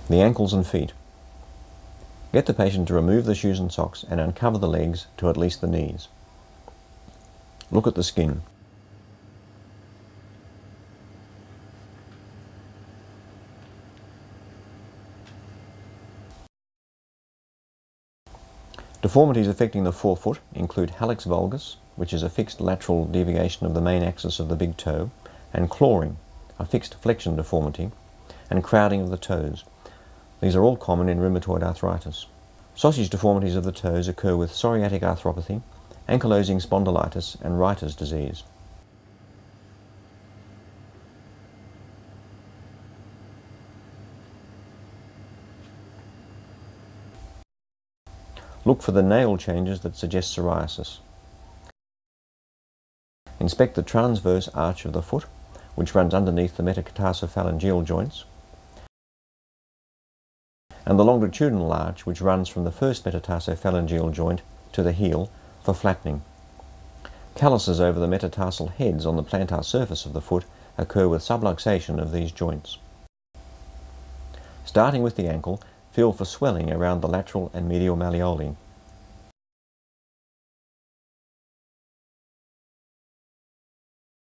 The ankles and feet. Get the patient to remove the shoes and socks and uncover the legs to at least the knees. Look at the skin. Deformities affecting the forefoot include hallux valgus, which is a fixed lateral deviation of the main axis of the big toe, and clawing, a fixed flexion deformity, and crowding of the toes. These are all common in rheumatoid arthritis. Sausage deformities of the toes occur with psoriatic arthropathy, ankylosing spondylitis, and Reiter's disease. Look for the nail changes that suggest psoriasis. Inspect the transverse arch of the foot, which runs underneath the metatarsophalangeal joints, and the longitudinal arch, which runs from the first metatarsophalangeal joint to the heel, for flattening. Calluses over the metatarsal heads on the plantar surface of the foot occur with subluxation of these joints. Starting with the ankle, feel for swelling around the lateral and medial malleoli.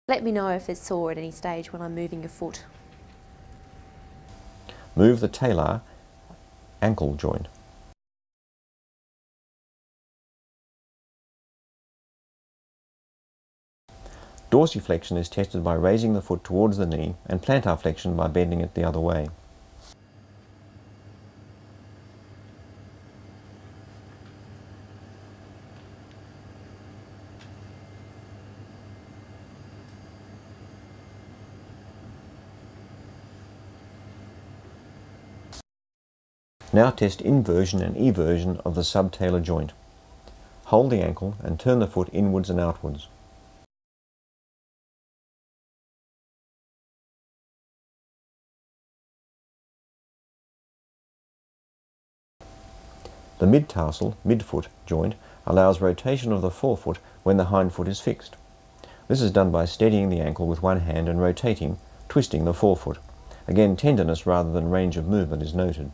Let me know if it's sore at any stage when I'm moving your foot. Move the talar ankle joint. Dorsiflexion is tested by raising the foot towards the knee, and plantar flexion by bending it the other way. Now test inversion and eversion of the subtalar joint. Hold the ankle and turn the foot inwards and outwards. The mid-tarsal, midfoot joint allows rotation of the forefoot when the hindfoot is fixed. This is done by steadying the ankle with one hand and rotating, twisting the forefoot. Again, tenderness rather than range of movement is noted.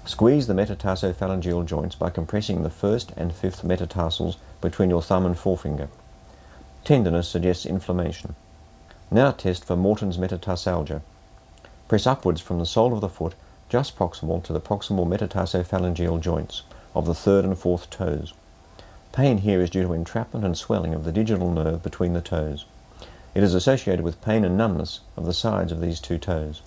Squeeze the metatarsophalangeal joints by compressing the first and fifth metatarsals between your thumb and forefinger. Tenderness suggests inflammation. Now test for Morton's metatarsalgia. Press upwards from the sole of the foot just proximal to the proximal metatarsophalangeal joints of the third and fourth toes. Pain here is due to entrapment and swelling of the digital nerve between the toes. It is associated with pain and numbness of the sides of these two toes.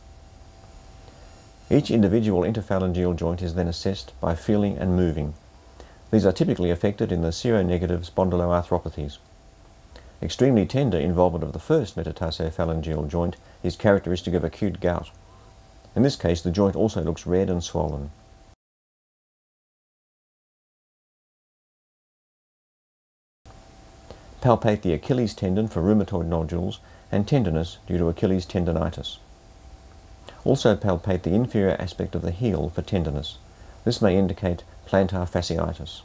Each individual interphalangeal joint is then assessed by feeling and moving. These are typically affected in the seronegative spondyloarthropathies. Extremely tender involvement of the first metatarsophalangeal joint is characteristic of acute gout. In this case, the joint also looks red and swollen. Palpate the Achilles tendon for rheumatoid nodules and tenderness due to Achilles tendinitis. Also palpate the inferior aspect of the heel for tenderness. This may indicate plantar fasciitis.